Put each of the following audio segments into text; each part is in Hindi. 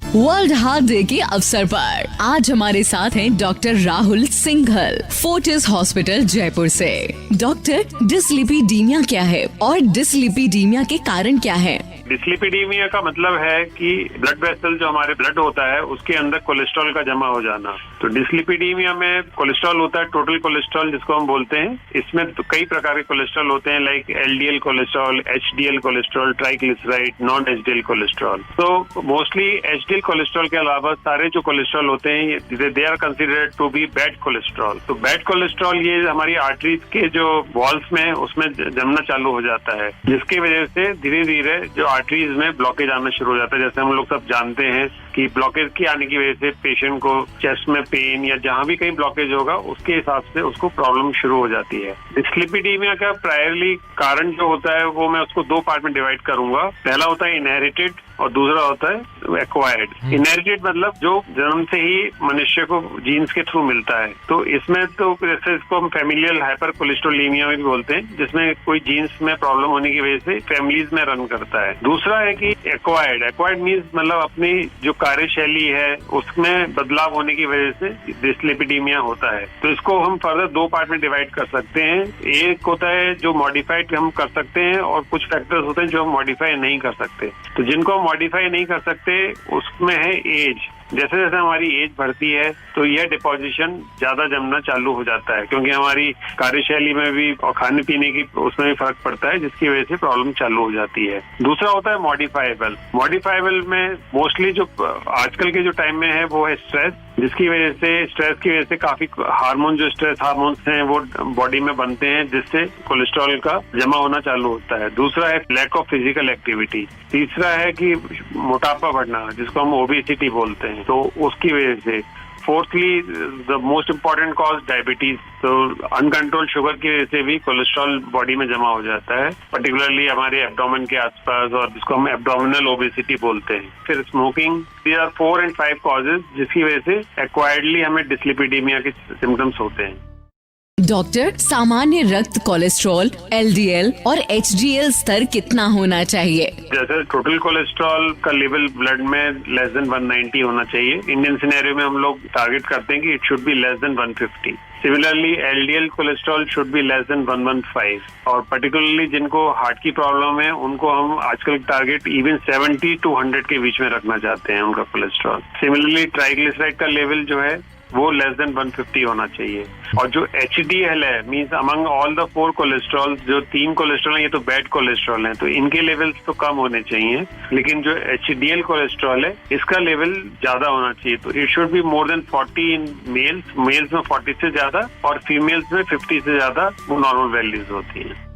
वर्ल्ड हार्ट डे के अवसर पर आज हमारे साथ हैं डॉक्टर राहुल सिंघल, फोर्टिस हॉस्पिटल जयपुर से। डॉक्टर, डिसलिपिडीमिया क्या है और डिसलिपिडीमिया के कारण क्या है? डिसलिपिडीमिया का मतलब है कि ब्लड वेसल जो हमारे ब्लड होता है उसके अंदर कोलेस्ट्रॉल का जमा हो जाना। तो डिसलिपिडीमिया में कोलेस्ट्रॉल होता है, टोटल कोलेस्ट्रॉल जिसको हम बोलते हैं। इसमें तो कई प्रकार के कोलेस्ट्रॉल होते हैं, like LDL cholesterol, HDL cholesterol, triglyceride, non HDL cholesterol. तो मोस्टली एचडीएल कोलेस्ट्रॉल के अलावा सारे जो कोलेस्ट्रॉल होते हैं they are considered to be bad cholesterol. तो बैड कोलेस्ट्रॉल ये हमारी आर्टरीज के जो वॉल्स में उसमें जमना चालू हो जाता है, जिसकी वजह से धीरे धीरे जो आर्टरीज में ब्लॉकेज आना शुरू हो जाता है। जैसे हम लोग सब जानते हैं कि ब्लॉकेज की आने की वजह से पेशेंट को चेस्ट में पेन या जहां भी कहीं ब्लॉकेज होगा उसके हिसाब से उसको प्रॉब्लम शुरू हो जाती है। डिसलिपिडीमिया का प्रायरली कारण जो होता है वो मैं उसको दो पार्ट में डिवाइड करूंगा। पहला होता है इनहेरिटेड और दूसरा होता है एक्वायर्ड। इनहेरिटेड मतलब जो जन्म से ही मनुष्य को जीन्स के थ्रू मिलता है। तो इसमें तो जैसे इसको हम फैमिलियल हाइपर कोलेस्ट्रोलेमिया में भी बोलते हैं, जिसमें कोई जीन्स में प्रॉब्लम होने की वजह से फैमिलीज में रन करता है। दूसरा है कि एक्वायर्ड। एक्वायर्ड मीन्स मतलब अपनी जो कार्यशैली है उसमें बदलाव होने की वजह से डिसलिपिडीमिया होता है। तो इसको हम फर्दर दो पार्ट में डिवाइड कर सकते हैं। एक होता है जो मॉडिफाइड हम कर सकते हैं और कुछ फैक्टर्स होते हैं जो हम मॉडिफाई नहीं कर सकते। तो जिनको हम मॉडिफाई नहीं कर सकते उसमें है एज। जैसे जैसे हमारी एज बढ़ती है तो यह डिपोजिशन ज्यादा जमना चालू हो जाता है, क्योंकि हमारी कार्यशैली में भी और खाने पीने की उसमें भी फर्क पड़ता है, जिसकी वजह से प्रॉब्लम चालू हो जाती है। दूसरा होता है मॉडिफाइबल। मॉडिफाइबल में मोस्टली जो आजकल के जो टाइम में है वो है स्ट्रेस, जिसकी वजह से स्ट्रेस की वजह से काफी हार्मोन जो स्ट्रेस हार्मोन्स हैं वो बॉडी में बनते हैं, जिससे कोलेस्ट्रॉल का जमा होना चालू होता है। दूसरा है लैक ऑफ फिजिकल एक्टिविटी। तीसरा है कि मोटापा बढ़ना, जिसको हम ओबेसिटी बोलते हैं, तो उसकी वजह से। Fourthly the most important cause diabetes. तो अनकंट्रोल शुगर की वजह से भी कोलेस्ट्रॉल बॉडी में जमा हो जाता है, पर्टिकुलरली हमारे एब्डोमेन के आसपास, और जिसको हम एब्डोमिनल ओबेसिटी बोलते हैं। फिर smoking. These are 4 and 5 causes जिसकी वजह से एक्वायर्डली हमें डिसलिपिडीमिया के सिम्टम्स होते हैं। डॉक्टर, सामान्य रक्त कोलेस्ट्रॉल, एलडीएल और एचडीएल स्तर कितना होना चाहिए? जैसे टोटल कोलेस्ट्रॉल का लेवल ब्लड में लेस देन 190 होना चाहिए। इंडियन सिनेरियो में हम लोग टारगेट करते हैं कि it should be less than 150। Similarly LDL cholesterol should be less than 115। और पर्टिकुलरली जिनको हार्ट की प्रॉब्लम है उनको हम आजकल टारगेट इवन 70 to 100 के बीच में रखना चाहते हैं उनका कोलेस्ट्रॉल। सिमिलरली ट्राइग्लिसराइड का लेवल जो है वो लेस देन 150 होना चाहिए। और जो एचडीएल है, means among all the 4 cholesterol, जो 3 कोलेस्ट्रॉल है ये तो बैड कोलेस्ट्रॉल है, तो इनके लेवल्स तो कम होने चाहिए। लेकिन जो एचडीएल कोलेस्ट्रॉल है इसका लेवल ज्यादा होना चाहिए। तो it should be more than 40 in males. Males में 40 से ज्यादा और फीमेल्स में 50 से ज्यादा वो नॉर्मल वैल्यूज होती है।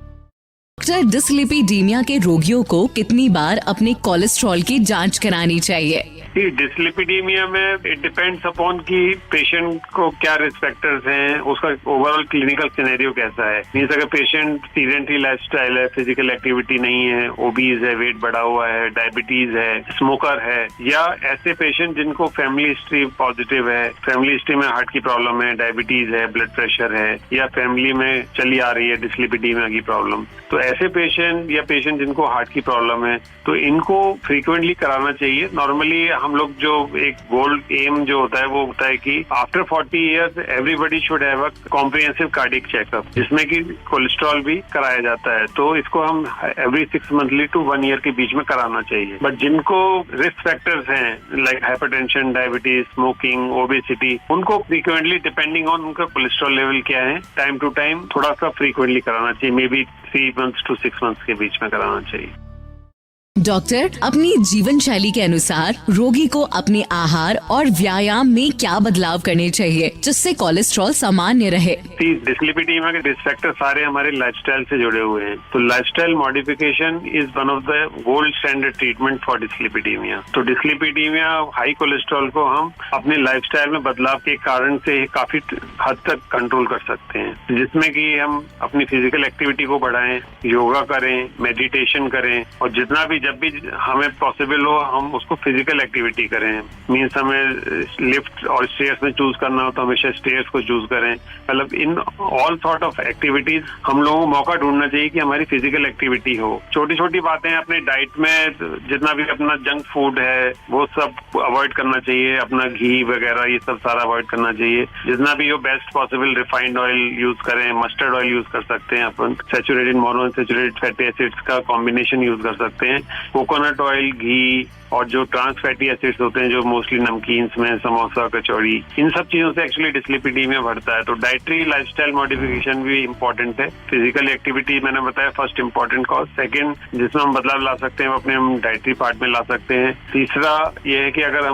डॉक्टर, डिसलिपिडीमिया के रोगियों को कितनी बार अपने कोलेस्ट्रॉल की जांच करानी चाहिए? डिसलिपिडीमिया में इट डिपेंड्स अपॉन कि पेशेंट को क्या रिस्क फैक्टर्स हैं, उसका ओवरऑल क्लिनिकल सिनेरियो कैसा है। मीन्स अगर पेशेंट सीडेंटरी लाइफस्टाइल है, फिजिकल एक्टिविटी नहीं है, ओबीज है, वेट बढ़ा हुआ है, डायबिटीज है, स्मोकर है, या ऐसे पेशेंट जिनको फैमिली हिस्ट्री पॉजिटिव है, फैमिली हिस्ट्री में हार्ट की प्रॉब्लम है, डायबिटीज है, ब्लड प्रेशर है, या फैमिली में चली आ रही है डिसलिपिडीमिया की प्रॉब्लम, तो ऐसे पेशेंट या पेशेंट जिनको हार्ट की प्रॉब्लम है तो इनको फ्रीक्वेंटली कराना चाहिए। नॉर्मली हम लोग जो एक गोल एम जो होता है वो होता है कि after 40 years everybody should have a comprehensive cardiac checkup, जिसमें कि कोलेस्ट्रॉल भी कराया जाता है। तो इसको हम एवरी 6 मंथली to 1 ईयर के बीच में कराना चाहिए। बट जिनको रिस्क फैक्टर्स हैं like hypertension, diabetes, smoking, obesity, उनको फ्रीक्वेंटली डिपेंडिंग ऑन उनका कोलेस्ट्रॉल लेवल क्या है, टाइम टू टाइम थोड़ा सा फ्रीक्वेंटली कराना चाहिए। May be 3 months to 6 months के बीच में कराना चाहिए। डॉक्टर, अपनी जीवन शैली के अनुसार रोगी को अपने आहार और व्यायाम में क्या बदलाव करने चाहिए जिससे कोलेस्ट्रॉल सामान्य रहे? डिसलिपिडीमिया के रिस्क फैक्टर सारे हमारे लाइफस्टाइल से जुड़े हुए हैं। तो lifestyle modification is one of the gold standard treatment for dyslipidaemia. तो डिसलिपिडीमिया हाई कोलेस्ट्रॉल को हम अपने लाइफस्टाइल में बदलाव के कारण से काफी हद तक कंट्रोल कर सकते हैं, जिसमें कि हम अपनी फिजिकल एक्टिविटी को बढ़ाएं, योगा करें, मेडिटेशन करें, और जितना भी जब जब भी हमें पॉसिबल हो हम उसको फिजिकल एक्टिविटी करें। मीन्स हमें लिफ्ट और स्टेयर्स में चूज करना हो तो हमेशा स्टेयर्स को चूज करें। मतलब in all sort of activities हम लोगों को मौका ढूंढना चाहिए कि हमारी फिजिकल एक्टिविटी हो। छोटी छोटी बातें अपने डाइट में, जितना भी अपना जंक फूड है वो सब अवॉइड करना चाहिए, अपना घी वगैरह ये सब सारा अवॉइड करना चाहिए। जितना भी हो best possible refined oil use करें, मस्टर्ड ऑयल यूज कर सकते हैं अपन, सैचुरेटेड मोनोअनसैचुरेटेड फैटी एसिड्स का कॉम्बिनेशन यूज कर सकते हैं, कोकोनट ऑयल, घी और जो ट्रांस फैटी एसिड्स होते हैं जो मोस्टली नमकीन्स में, समोसा, कचौड़ी, इन सब चीजों से एक्चुअली डिस्लिपिडीमिया बढ़ता है। तो डाइटरी लाइफस्टाइल मॉडिफिकेशन भी इम्पोर्टेंट है। फिजिकल एक्टिविटी मैंने बताया फर्स्ट इम्पोर्टेंट कॉज। सेकंड, जिसमें हम बदलाव ला सकते हैं वो अपने हम डाइटरी पार्ट में ला सकते हैं। तीसरा ये है कि अगर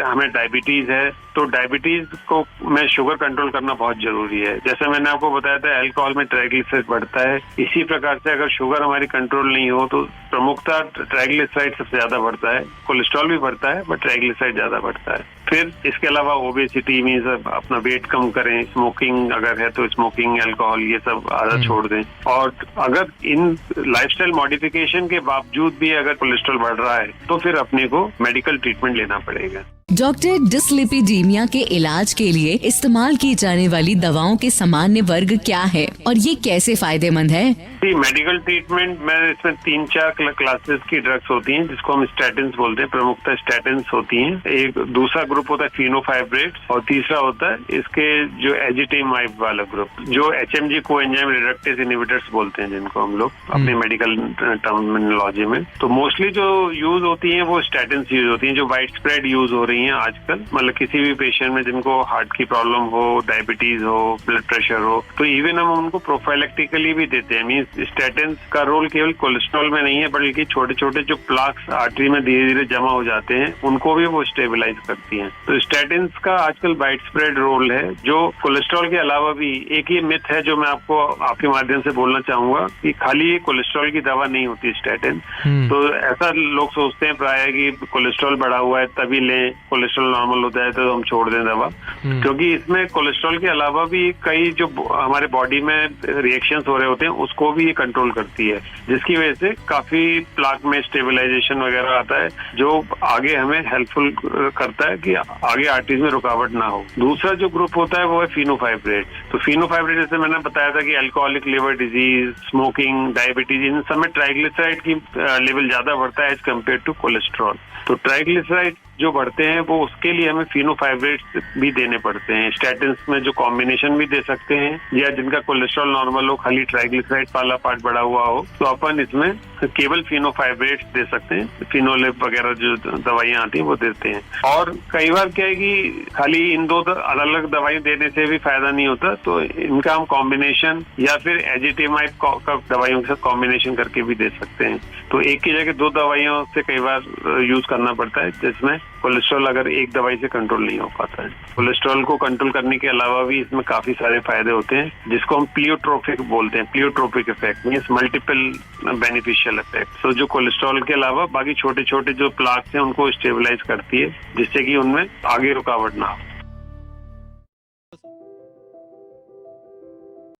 हमें डायबिटीज है तो डायबिटीज को में शुगर कंट्रोल करना बहुत जरूरी है। जैसे मैंने आपको बताया था अल्कोहल में ट्राइग्लिसराइड बढ़ता है, इसी प्रकार से अगर शुगर हमारी कंट्रोल नहीं हो तो प्रमुखता ट्राइग्लिसराइड सबसे ज्यादा बढ़ता है। कोलेस्ट्रॉल भी बढ़ता है बट ट्राइग्लिसराइड ज्यादा बढ़ता है। फिर इसके अलावा ओबेसिटी मीन्स अपना वेट कम करें, स्मोकिंग अगर है तो स्मोकिंग, अल्कोहल ये सब आदत छोड़ दें। और अगर इन लाइफस्टाइल मॉडिफिकेशन के बावजूद भी अगर कोलेस्ट्रॉल बढ़ रहा है तो फिर अपने को मेडिकल ट्रीटमेंट लेना पड़ेगा। डॉक्टर, डिस्लिपिडीमिया के इलाज के लिए इस्तेमाल की जाने वाली दवाओं के सामान्य वर्ग क्या है और ये कैसे फायदेमंद है? मेडिकल ट्रीटमेंट में इसमें 3-4 क्लासेस की ड्रग्स होती हैं जिसको हम स्टैटिन्स बोलते हैं। प्रमुखतः स्टैटिन्स होती हैं। एक दूसरा ग्रुप होता है फिनोफाइब्रेट्स और तीसरा होता है इसके जो एजिटेमाइब वाला ग्रुप, जो HMG कोएंजाइम रिडक्टेज इनहिबिटर्स बोलते हैं जिनको हम लोग अपने मेडिकल टर्मिनोलॉजी में। तो मोस्टली जो यूज होती हैं वो स्टैटिन्स यूज होती हैं जो वाइड स्प्रेड यूज हो रही हैं आजकल। मतलब किसी भी पेशेंट में जिनको हार्ट की प्रॉब्लम हो, डायबिटीज हो, ब्लड प्रेशर हो, तो इवन हम उनको प्रोफाइलेक्टिकली भी देते हैं। मींस स्टैटिन्स का रोल केवल कोलेस्ट्रॉल में नहीं है बल्कि छोटे छोटे जो प्लाक्स आर्टरी में धीरे धीरे जमा हो जाते हैं उनको भी वो स्टेबलाइज करती हैं। तो स्टैटिन्स का आजकल वाइड स्प्रेड रोल है। जो कोलेस्ट्रॉल के अलावा भी एक ये मिथ है जो मैं आपको आपके माध्यम से बोलना चाहूंगा कि खाली ये कोलेस्ट्रॉल की दवा नहीं होती स्टैटिन। तो ऐसा लोग सोचते हैं प्राय कि कोलेस्ट्रॉल बढ़ा हुआ है तभी लें, कोलेस्ट्रॉल नॉर्मल होता है तो हम छोड़ दें दवा। क्योंकि इसमें कोलेस्ट्रॉल के अलावा भी कई जो हमारे बॉडी में रिएक्शंस हो रहे होते हैं उसको भी ये कंट्रोल करती है, जिसकी वजह से काफी प्लाक में स्टेबलाइजेशन वगैरह आता है जो आगे हमें हेल्पफुल करता है कि आगे आर्टरीज में रुकावट ना हो। दूसरा जो ग्रुप होता है वो है फिनोफाइब्रेट्स। तो फिनोफाइब्रेट जैसे मैंने बताया था कि alcoholic liver disease, smoking, diabetes, इन सब में ट्राइग्लिसराइड की लेवल ज्यादा बढ़ता है एज कम्पेयर टू कोलेस्ट्रॉल। तो ट्राइग्लिसराइड जो बढ़ते हैं वो उसके लिए हमें फिनोफाइब्रेट्स भी देने पड़ते हैं। स्टैटिन्स में जो कॉम्बिनेशन भी दे सकते हैं या जिनका कोलेस्ट्रॉल नॉर्मल हो, खाली ट्राइग्लिसराइड वाला पार्ट बढ़ा हुआ हो, तो अपन इसमें केवल फिनोफाइब्रेट्स दे सकते हैं। फिनोलिप वगैरह जो दवाइयां आती हैं वो देते हैं। और कई बार क्या है कि खाली इन दो अलग अलग दवाई देने से भी फायदा नहीं होता, तो इनका हम कॉम्बिनेशन या फिर एजिटेमाइब का दवाइयों के साथ कॉम्बिनेशन करके भी दे सकते हैं। तो एक की जगह 2 दवाइयों से कई बार यूज करना पड़ता है जिसमें कोलेस्ट्रॉल अगर एक दवाई से कंट्रोल नहीं हो पाता है। कोलेस्ट्रॉल को कंट्रोल करने के अलावा भी इसमें काफी सारे फायदे होते हैं जिसको हम प्लियोट्रोपिक बोलते हैं। Pleiotropic effect means multiple beneficial effect. तो जो कोलेस्ट्रॉल के अलावा बाकी छोटे छोटे जो प्लाक्स हैं उनको स्टेबलाइज करती है जिससे कि उनमें आगे रुकावट ना हो।